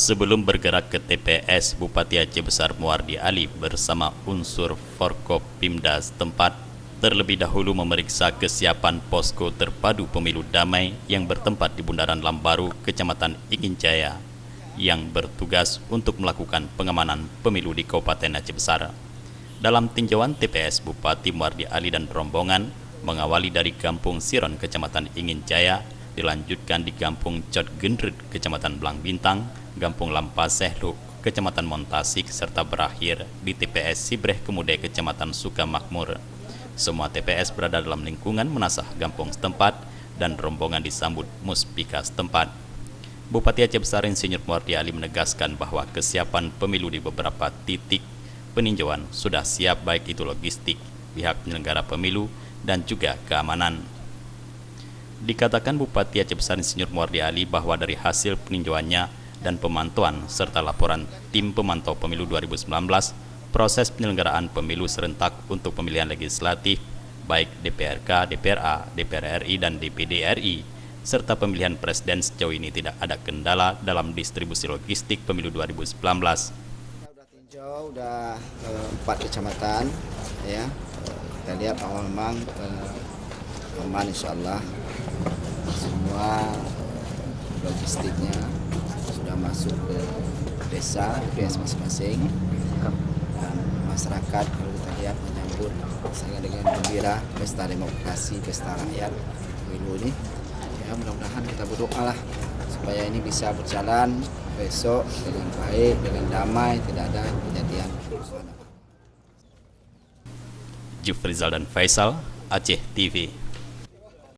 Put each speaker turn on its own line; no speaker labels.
Sebelum bergerak ke TPS, Bupati Aceh Besar Muardi Ali bersama unsur Forkopimda setempat terlebih dahulu memeriksa kesiapan posko terpadu pemilu damai yang bertempat di Bundaran Lambaru, Kecamatan Ingin Jaya, yang bertugas untuk melakukan pengamanan pemilu di Kabupaten Aceh Besar. Dalam tinjauan TPS, Bupati Muardi Ali dan rombongan mengawali dari Kampung Siron, Kecamatan Ingin Jaya, dilanjutkan di Kampung Cot Gendret, Kecamatan Belang Bintang, Kampung Lampaseh Luk, Kecamatan Montasik, serta berakhir di TPS Sibreh Kemude, Kecamatan Sukamakmur. Semua TPS berada dalam lingkungan menasah kampung setempat dan rombongan disambut muspika setempat. Bupati Aceh Besar Insinyur Muardi Ali menegaskan bahwa kesiapan pemilu di beberapa titik peninjauan sudah siap, baik itu logistik, pihak penyelenggara pemilu, dan juga keamanan. Dikatakan Bupati Aceh Besar Insinyur Muardi Ali bahwa dari hasil peninjauannya dan pemantauan serta laporan tim pemantau pemilu 2019, proses penyelenggaraan pemilu serentak untuk pemilihan legislatif, baik DPRK, DPRA, DPR RI, dan DPD RI, serta pemilihan presiden sejauh ini tidak ada kendala dalam distribusi logistik pemilu 2019.
Sudah tinjau, udah 4 kecamatan, ya. Kita lihat bahwa memang aman, insya Allah. Semua logistiknya sudah masuk ke desa, DPS masing-masing, dan masyarakat kalau kita lihat menyambut sangat dengan gembira pesta demokrasi, pesta rakyat pemilu ini. Ya, mudah-mudahan kita berdoa lah supaya ini bisa berjalan besok dengan baik, dengan damai, tidak ada kejadian kerusuhan.
Jufrizal dan Faisal, Aceh TV.